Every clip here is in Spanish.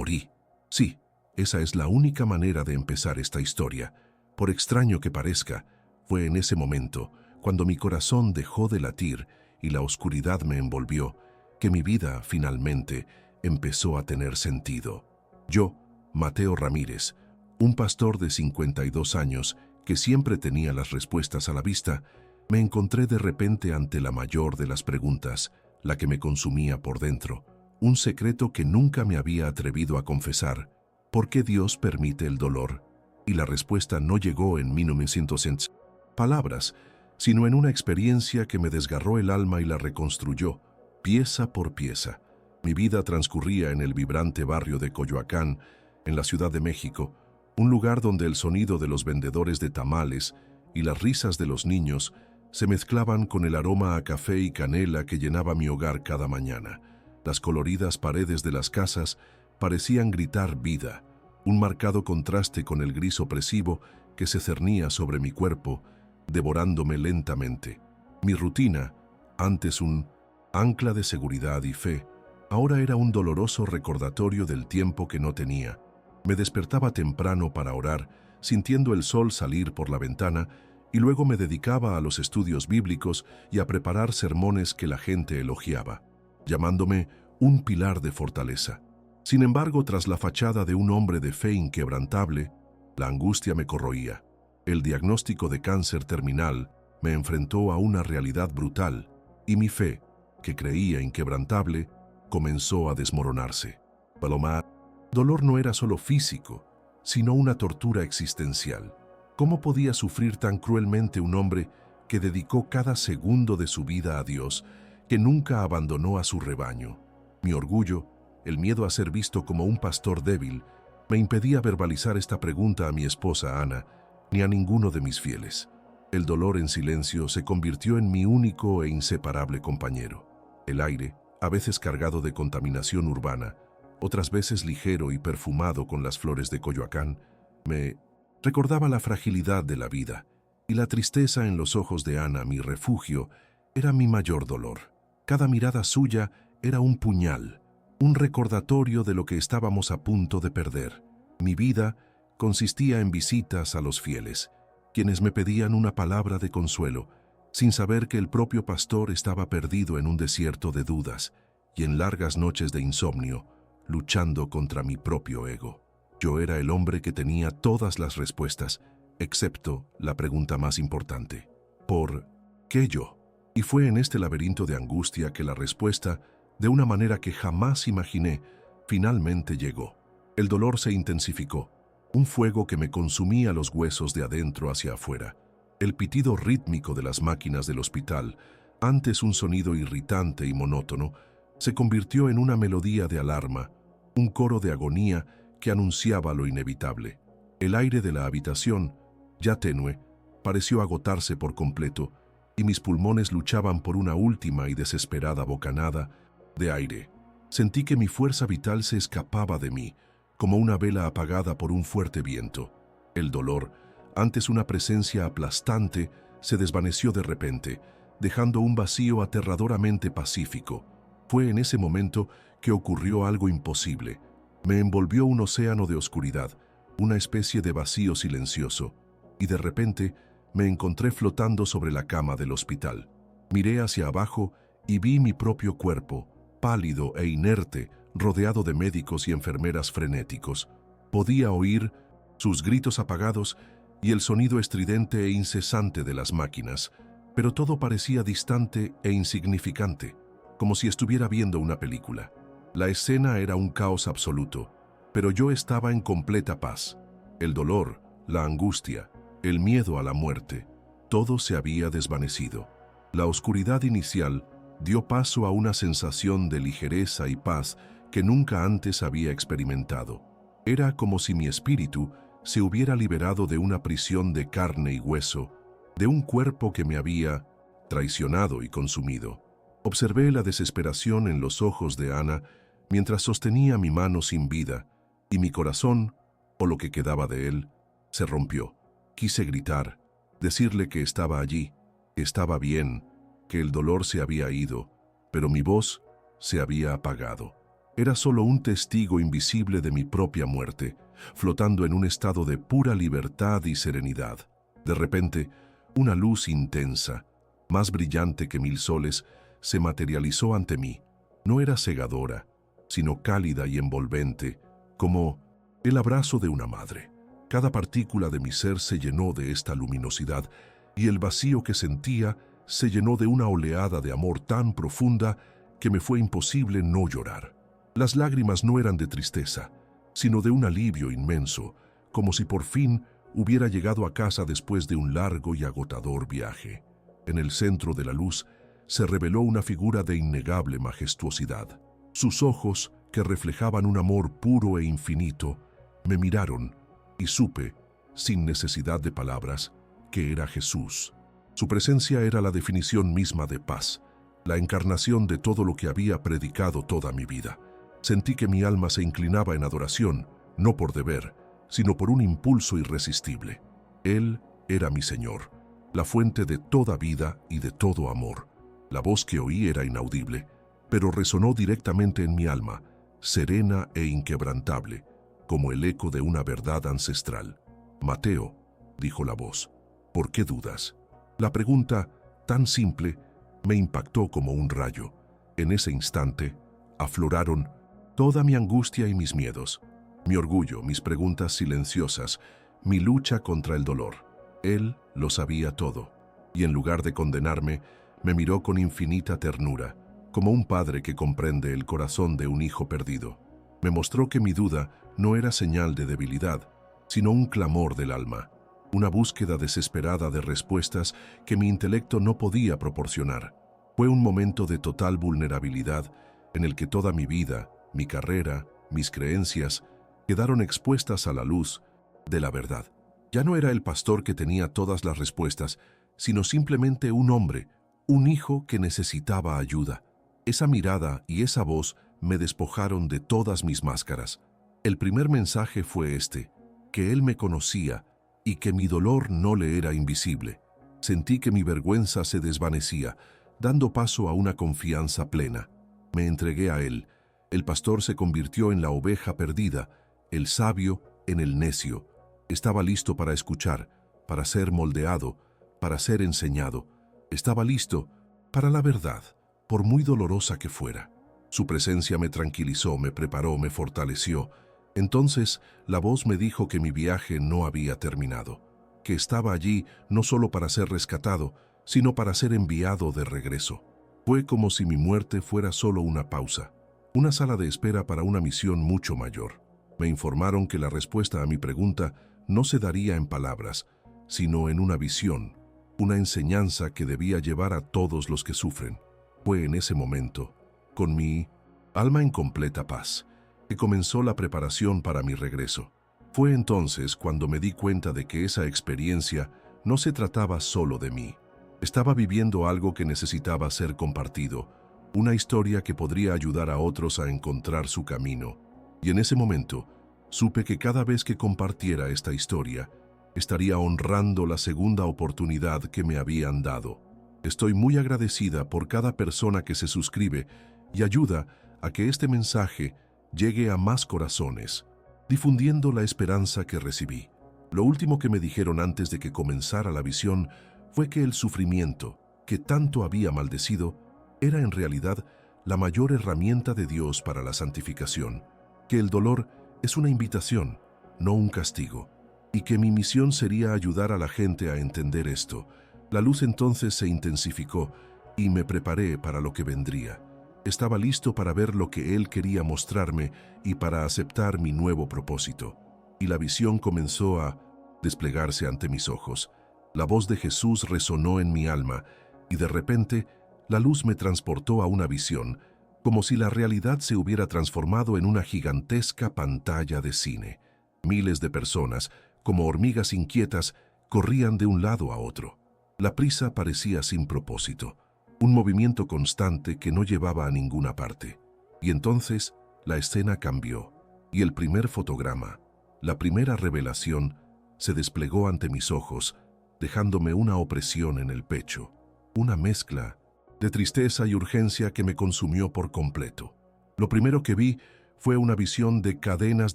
morí. Sí, esa es la única manera de empezar esta historia. Por extraño que parezca, fue en ese momento, cuando mi corazón dejó de latir y la oscuridad me envolvió, que mi vida, finalmente, empezó a tener sentido. Yo, Mateo Ramírez, un pastor de 52 años que siempre tenía las respuestas a la vista, me encontré de repente ante la mayor de las preguntas, la que me consumía por dentro, un secreto que nunca me había atrevido a confesar. ¿Por qué Dios permite el dolor? Y la respuesta no llegó en 1900 palabras, sino en una experiencia que me desgarró el alma y la reconstruyó, pieza por pieza. Mi vida transcurría en el vibrante barrio de Coyoacán, en la Ciudad de México, un lugar donde el sonido de los vendedores de tamales y las risas de los niños se mezclaban con el aroma a café y canela que llenaba mi hogar cada mañana. Las coloridas paredes de las casas parecían gritar vida, un marcado contraste con el gris opresivo que se cernía sobre mi cuerpo, devorándome lentamente. Mi rutina, antes un ancla de seguridad y fe, ahora era un doloroso recordatorio del tiempo que no tenía. Me despertaba temprano para orar, sintiendo el sol salir por la ventana, y luego me dedicaba a los estudios bíblicos y a preparar sermones que la gente elogiaba, llamándome un pilar de fortaleza. Sin embargo, tras la fachada de un hombre de fe inquebrantable, la angustia me corroía. El diagnóstico de cáncer terminal me enfrentó a una realidad brutal, y mi fe, que creía inquebrantable, comenzó a desmoronarse. Paloma, dolor no era solo físico, sino una tortura existencial. ¿Cómo podía sufrir tan cruelmente un hombre que dedicó cada segundo de su vida a Dios, que nunca abandonó a su rebaño? Mi orgullo, el miedo a ser visto como un pastor débil, me impedía verbalizar esta pregunta a mi esposa Ana, ni a ninguno de mis fieles. El dolor en silencio se convirtió en mi único e inseparable compañero. El aire, a veces cargado de contaminación urbana, otras veces ligero y perfumado con las flores de Coyoacán, me recordaba la fragilidad de la vida, y la tristeza en los ojos de Ana, mi refugio, era mi mayor dolor. Cada mirada suya era un puñal, un recordatorio de lo que estábamos a punto de perder. Mi vida consistía en visitas a los fieles, quienes me pedían una palabra de consuelo, sin saber que el propio pastor estaba perdido en un desierto de dudas y en largas noches de insomnio, luchando contra mi propio ego. Yo era el hombre que tenía todas las respuestas, excepto la pregunta más importante: ¿por qué yo? Y fue en este laberinto de angustia que la respuesta, de una manera que jamás imaginé, finalmente llegó. El dolor se intensificó, un fuego que me consumía los huesos de adentro hacia afuera. El pitido rítmico de las máquinas del hospital, antes un sonido irritante y monótono, se convirtió en una melodía de alarma, un coro de agonía que anunciaba lo inevitable. El aire de la habitación, ya tenue, pareció agotarse por completo, y mis pulmones luchaban por una última y desesperada bocanada de aire. Sentí que mi fuerza vital se escapaba de mí, como una vela apagada por un fuerte viento. El dolor, antes una presencia aplastante, se desvaneció de repente, dejando un vacío aterradoramente pacífico. Fue en ese momento que ocurrió algo imposible. Me envolvió un océano de oscuridad, una especie de vacío silencioso, y de repente me encontré flotando sobre la cama del hospital. Miré hacia abajo y vi mi propio cuerpo, pálido e inerte, rodeado de médicos y enfermeras frenéticos. Podía oír sus gritos apagados y el sonido estridente e incesante de las máquinas, pero todo parecía distante e insignificante, como si estuviera viendo una película. La escena era un caos absoluto, pero yo estaba en completa paz. El dolor, la angustia, el miedo a la muerte, todo se había desvanecido. La oscuridad inicial dio paso a una sensación de ligereza y paz que nunca antes había experimentado. Era como si mi espíritu se hubiera liberado de una prisión de carne y hueso, de un cuerpo que me había traicionado y consumido. Observé la desesperación en los ojos de Ana mientras sostenía mi mano sin vida, y mi corazón, o lo que quedaba de él, se rompió. Quise gritar, decirle que estaba allí, que estaba bien, que el dolor se había ido, pero mi voz se había apagado. Era solo un testigo invisible de mi propia muerte, flotando en un estado de pura libertad y serenidad. De repente, una luz intensa, más brillante que 1000 soles, se materializó ante mí. No era cegadora, sino cálida y envolvente, como el abrazo de una madre. Cada partícula de mi ser se llenó de esta luminosidad, y el vacío que sentía se llenó de una oleada de amor tan profunda que me fue imposible no llorar. Las lágrimas no eran de tristeza, sino de un alivio inmenso, como si por fin hubiera llegado a casa después de un largo y agotador viaje. En el centro de la luz se reveló una figura de innegable majestuosidad. Sus ojos, que reflejaban un amor puro e infinito, me miraron y supe, sin necesidad de palabras, que era Jesús. Su presencia era la definición misma de paz, la encarnación de todo lo que había predicado toda mi vida. Sentí que mi alma se inclinaba en adoración, no por deber, sino por un impulso irresistible. Él era mi Señor, la fuente de toda vida y de todo amor. La voz que oí era inaudible, pero resonó directamente en mi alma, serena e inquebrantable, como el eco de una verdad ancestral. «Mateo», dijo la voz, «¿por qué dudas?». La pregunta, tan simple, me impactó como un rayo. En ese instante, afloraron toda mi angustia y mis miedos, mi orgullo, mis preguntas silenciosas, mi lucha contra el dolor. Él lo sabía todo, y en lugar de condenarme, me miró con infinita ternura, como un padre que comprende el corazón de un hijo perdido. Me mostró que mi duda no era señal de debilidad, sino un clamor del alma, una búsqueda desesperada de respuestas que mi intelecto no podía proporcionar. Fue un momento de total vulnerabilidad en el que toda mi vida, mi carrera, mis creencias, quedaron expuestas a la luz de la verdad. Ya no era el pastor que tenía todas las respuestas, sino simplemente un hombre, un hijo que necesitaba ayuda. Esa mirada y esa voz me despojaron de todas mis máscaras. El primer mensaje fue este, que él me conocía y que mi dolor no le era invisible. Sentí que mi vergüenza se desvanecía, dando paso a una confianza plena. Me entregué a él. El pastor se convirtió en la oveja perdida, el sabio en el necio. Estaba listo para escuchar, para ser moldeado, para ser enseñado. Estaba listo para la verdad, por muy dolorosa que fuera. Su presencia me tranquilizó, me preparó, me fortaleció. Entonces la voz me dijo que mi viaje no había terminado, que estaba allí no solo para ser rescatado, sino para ser enviado de regreso. Fue como si mi muerte fuera solo una pausa, una sala de espera para una misión mucho mayor. Me informaron que la respuesta a mi pregunta no se daría en palabras, sino en una visión, una enseñanza que debía llevar a todos los que sufren. Fue en ese momento, con mi alma en completa paz, que comenzó la preparación para mi regreso. Fue entonces cuando me di cuenta de que esa experiencia no se trataba solo de mí. Estaba viviendo algo que necesitaba ser compartido, una historia que podría ayudar a otros a encontrar su camino. Y en ese momento, supe que cada vez que compartiera esta historia, estaría honrando la segunda oportunidad que me habían dado. Estoy muy agradecida por cada persona que se suscribe y ayuda a que este mensaje llegue a más corazones, difundiendo la esperanza que recibí. Lo último que me dijeron antes de que comenzara la visión fue que el sufrimiento, que tanto había maldecido, era en realidad la mayor herramienta de Dios para la santificación, que el dolor es una invitación, no un castigo, y que mi misión sería ayudar a la gente a entender esto. La luz entonces se intensificó y me preparé para lo que vendría. Estaba listo para ver lo que Él quería mostrarme y para aceptar mi nuevo propósito. Y la visión comenzó a desplegarse ante mis ojos. La voz de Jesús resonó en mi alma y de repente la luz me transportó a una visión, como si la realidad se hubiera transformado en una gigantesca pantalla de cine. Miles de personas, como hormigas inquietas, corrían de un lado a otro. La prisa parecía sin propósito, un movimiento constante que no llevaba a ninguna parte. Y entonces la escena cambió, y el primer fotograma, la primera revelación, se desplegó ante mis ojos, dejándome una opresión en el pecho, una mezcla de tristeza y urgencia que me consumió por completo. Lo primero que vi fue una visión de cadenas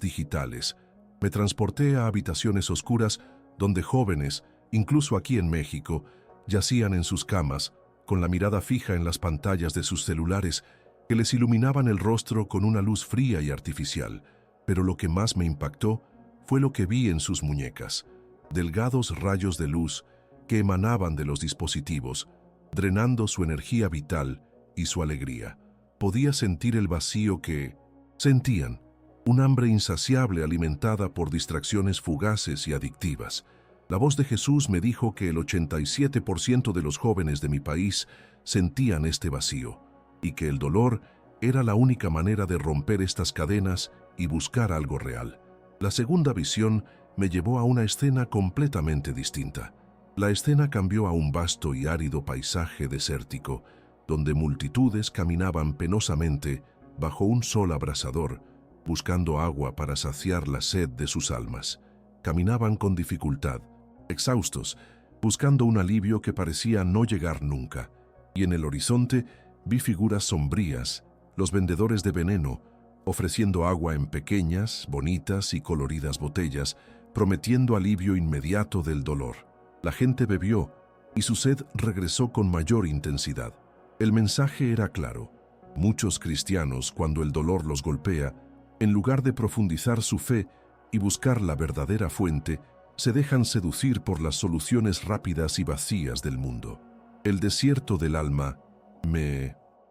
digitales. Me transporté a habitaciones oscuras donde jóvenes, incluso aquí en México, yacían en sus camas, con la mirada fija en las pantallas de sus celulares que les iluminaban el rostro con una luz fría y artificial. Pero lo que más me impactó fue lo que vi en sus muñecas, delgados rayos de luz que emanaban de los dispositivos, drenando su energía vital y su alegría. Podía sentir el vacío que sentían, un hambre insaciable alimentada por distracciones fugaces y adictivas. La voz de Jesús me dijo que el 87% de los jóvenes de mi país sentían este vacío y que el dolor era la única manera de romper estas cadenas y buscar algo real. La segunda visión me llevó a una escena completamente distinta. La escena cambió a un vasto y árido paisaje desértico, donde multitudes caminaban penosamente bajo un sol abrasador, buscando agua para saciar la sed de sus almas. Caminaban con dificultad, exhaustos, buscando un alivio que parecía no llegar nunca. Y en el horizonte vi figuras sombrías, los vendedores de veneno, ofreciendo agua en pequeñas, bonitas y coloridas botellas, prometiendo alivio inmediato del dolor. La gente bebió y su sed regresó con mayor intensidad. El mensaje era claro. Muchos cristianos, cuando el dolor los golpea, en lugar de profundizar su fe y buscar la verdadera fuente, se dejan seducir por las soluciones rápidas y vacías del mundo. El desierto del alma,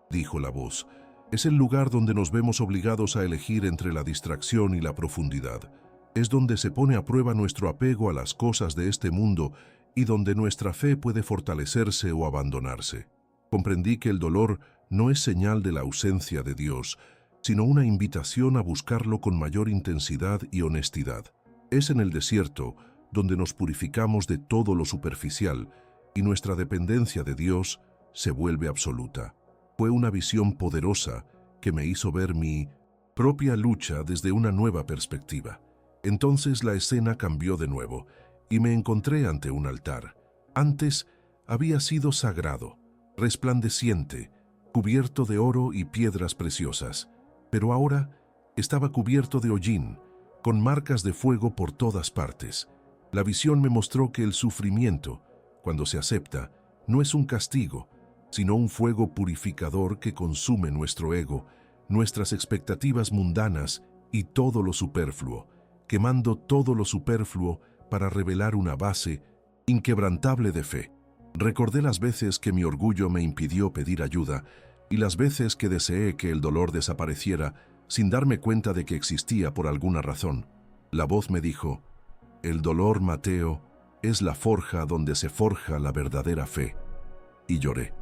dijo la voz, es el lugar donde nos vemos obligados a elegir entre la distracción y la profundidad. Es donde se pone a prueba nuestro apego a las cosas de este mundo y donde nuestra fe puede fortalecerse o abandonarse. Comprendí que el dolor no es señal de la ausencia de Dios, sino una invitación a buscarlo con mayor intensidad y honestidad. Es en el desierto donde nos purificamos de todo lo superficial y nuestra dependencia de Dios se vuelve absoluta. Fue una visión poderosa que me hizo ver mi propia lucha desde una nueva perspectiva. Entonces la escena cambió de nuevo y me encontré ante un altar. Antes había sido sagrado, resplandeciente, cubierto de oro y piedras preciosas, pero ahora estaba cubierto de hollín, con marcas de fuego por todas partes. La visión me mostró que el sufrimiento, cuando se acepta, no es un castigo, sino un fuego purificador que consume nuestro ego, nuestras expectativas mundanas y todo lo superfluo, quemando todo lo superfluo para revelar una base inquebrantable de fe. Recordé las veces que mi orgullo me impidió pedir ayuda y las veces que deseé que el dolor desapareciera sin darme cuenta de que existía por alguna razón. La voz me dijo, el dolor, Mateo, es la forja donde se forja la verdadera fe. Y lloré.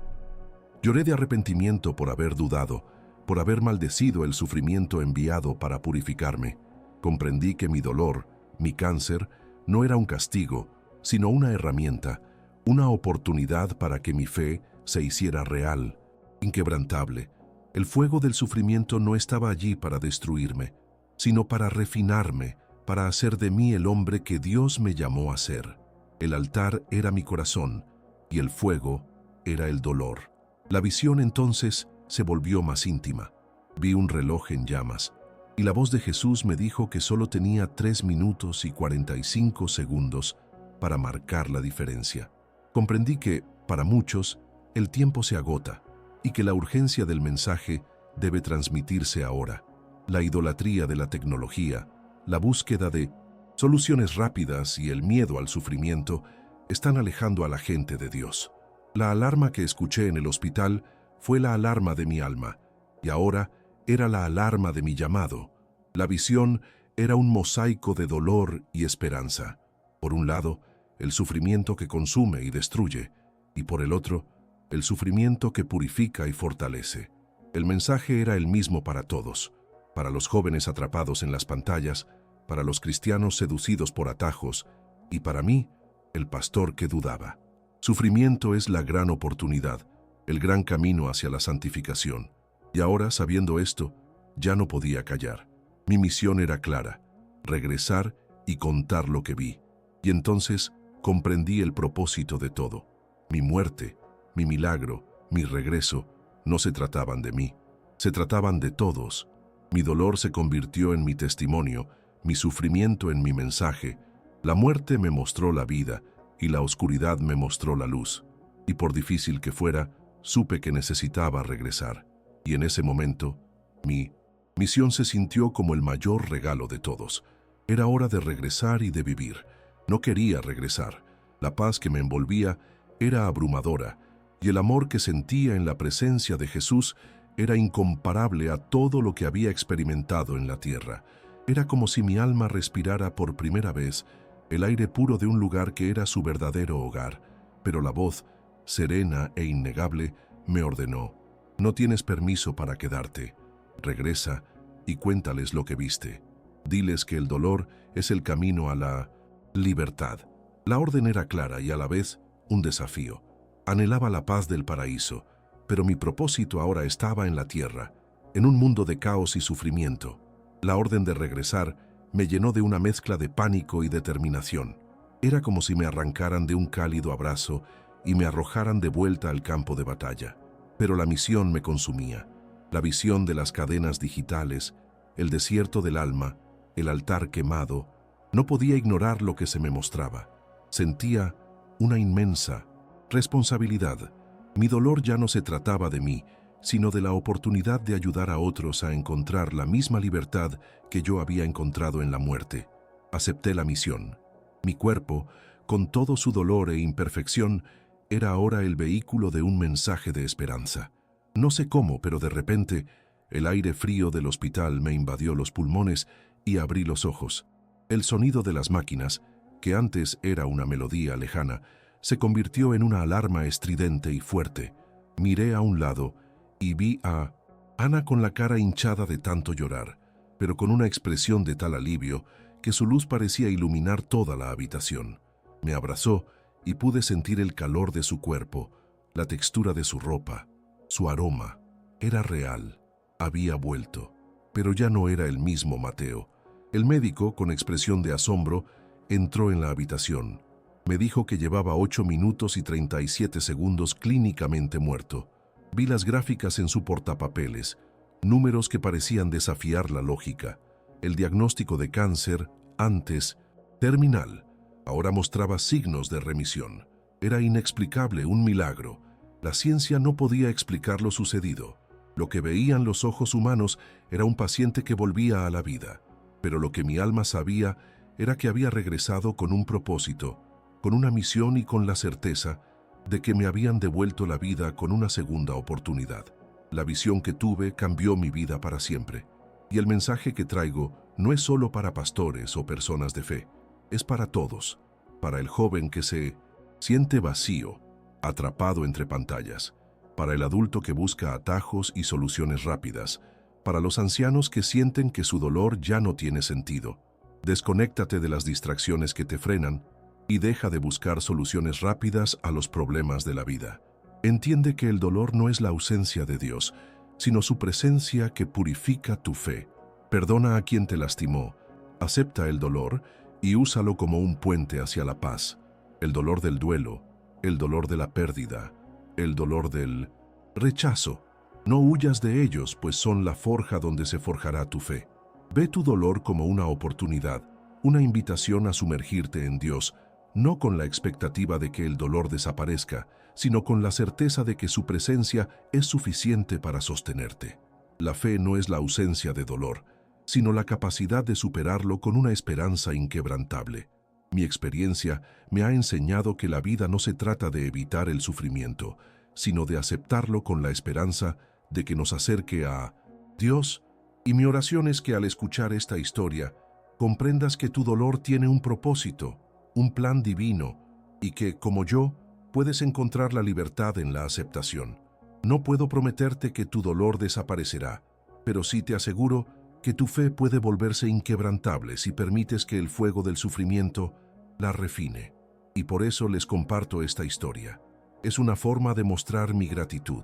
Lloré de arrepentimiento por haber dudado, por haber maldecido el sufrimiento enviado para purificarme. Comprendí que mi dolor, mi cáncer, no era un castigo, sino una herramienta, una oportunidad para que mi fe se hiciera real, inquebrantable. El fuego del sufrimiento no estaba allí para destruirme, sino para refinarme, para hacer de mí el hombre que Dios me llamó a ser. El altar era mi corazón y el fuego era el dolor. La visión entonces se volvió más íntima. Vi un reloj en llamas y la voz de Jesús me dijo que solo tenía 3 minutos y 45 segundos para marcar la diferencia. Comprendí que, para muchos, el tiempo se agota y que la urgencia del mensaje debe transmitirse ahora. La idolatría de la tecnología, la búsqueda de soluciones rápidas y el miedo al sufrimiento están alejando a la gente de Dios. La alarma que escuché en el hospital fue la alarma de mi alma, y ahora era la alarma de mi llamado. La visión era un mosaico de dolor y esperanza. Por un lado, el sufrimiento que consume y destruye, y por el otro, el sufrimiento que purifica y fortalece. El mensaje era el mismo para todos, para los jóvenes atrapados en las pantallas, para los cristianos seducidos por atajos, y para mí, el pastor que dudaba. Sufrimiento es la gran oportunidad, el gran camino hacia la santificación. Y ahora, sabiendo esto, ya no podía callar. Mi misión era clara, regresar y contar lo que vi. Y entonces comprendí el propósito de todo. Mi muerte, mi milagro, mi regreso, no se trataban de mí. Se trataban de todos. Mi dolor se convirtió en mi testimonio, mi sufrimiento en mi mensaje. La muerte me mostró la vida y la oscuridad me mostró la luz. Y por difícil que fuera, supe que necesitaba regresar. Y en ese momento, mi misión se sintió como el mayor regalo de todos. Era hora de regresar y de vivir. No quería regresar. La paz que me envolvía era abrumadora, y el amor que sentía en la presencia de Jesús era incomparable a todo lo que había experimentado en la tierra. Era como si mi alma respirara por primera vez el aire puro de un lugar que era su verdadero hogar. Pero la voz, serena e innegable, me ordenó: no tienes permiso para quedarte. Regresa y cuéntales lo que viste. Diles que el dolor es el camino a la libertad. La orden era clara y a la vez un desafío. Anhelaba la paz del paraíso, pero mi propósito ahora estaba en la tierra, en un mundo de caos y sufrimiento. La orden de regresar me llenó de una mezcla de pánico y determinación. Era como si me arrancaran de un cálido abrazo y me arrojaran de vuelta al campo de batalla. Pero la misión me consumía. La visión de las cadenas digitales, el desierto del alma, el altar quemado, no podía ignorar lo que se me mostraba. Sentía una inmensa responsabilidad. Mi dolor ya no se trataba de mí, sino de la oportunidad de ayudar a otros a encontrar la misma libertad que yo había encontrado en la muerte. Acepté la misión. Mi cuerpo, con todo su dolor e imperfección, era ahora el vehículo de un mensaje de esperanza. No sé cómo, pero de repente, el aire frío del hospital me invadió los pulmones y abrí los ojos. El sonido de las máquinas, que antes era una melodía lejana, se convirtió en una alarma estridente y fuerte. Miré a un lado y vi a Ana con la cara hinchada de tanto llorar, pero con una expresión de tal alivio que su luz parecía iluminar toda la habitación. Me abrazó y pude sentir el calor de su cuerpo, la textura de su ropa, su aroma. Era real. Había vuelto, pero ya no era el mismo Mateo. El médico, con expresión de asombro, entró en la habitación. Me dijo que llevaba 8 minutos y 37 segundos clínicamente muerto. Vi las gráficas en su portapapeles, números que parecían desafiar la lógica. El diagnóstico de cáncer, antes terminal, ahora mostraba signos de remisión. Era inexplicable, un milagro. La ciencia no podía explicar lo sucedido. Lo que veían los ojos humanos era un paciente que volvía a la vida. Pero lo que mi alma sabía era que había regresado con un propósito, con una misión y con la certeza de que me habían devuelto la vida con una segunda oportunidad. La visión que tuve cambió mi vida para siempre. Y el mensaje que traigo no es solo para pastores o personas de fe, es para todos, para el joven que se siente vacío, atrapado entre pantallas, para el adulto que busca atajos y soluciones rápidas, para los ancianos que sienten que su dolor ya no tiene sentido. Desconéctate de las distracciones que te frenan y deja de buscar soluciones rápidas a los problemas de la vida. Entiende que el dolor no es la ausencia de Dios, sino su presencia que purifica tu fe. Perdona a quien te lastimó, acepta el dolor y úsalo como un puente hacia la paz. El dolor del duelo, el dolor de la pérdida, el dolor del rechazo. No huyas de ellos, pues son la forja donde se forjará tu fe. Ve tu dolor como una oportunidad, una invitación a sumergirte en Dios, no con la expectativa de que el dolor desaparezca, sino con la certeza de que su presencia es suficiente para sostenerte. La fe no es la ausencia de dolor, sino la capacidad de superarlo con una esperanza inquebrantable. Mi experiencia me ha enseñado que la vida no se trata de evitar el sufrimiento, sino de aceptarlo con la esperanza de que nos acerque a Dios. Y mi oración es que al escuchar esta historia, comprendas que tu dolor tiene un propósito, un plan divino, y que, como yo, puedes encontrar la libertad en la aceptación. No puedo prometerte que tu dolor desaparecerá, pero sí te aseguro que tu fe puede volverse inquebrantable si permites que el fuego del sufrimiento la refine. Y por eso les comparto esta historia. Es una forma de mostrar mi gratitud,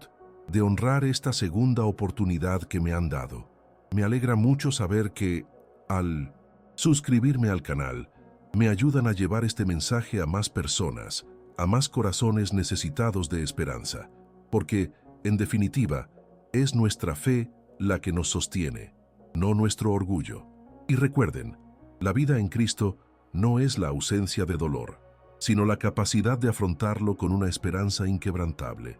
de honrar esta segunda oportunidad que me han dado. Me alegra mucho saber que, al suscribirme al canal, me ayudan a llevar este mensaje a más personas, a más corazones necesitados de esperanza, porque, en definitiva, es nuestra fe la que nos sostiene, no nuestro orgullo. Y recuerden, la vida en Cristo no es la ausencia de dolor, sino la capacidad de afrontarlo con una esperanza inquebrantable.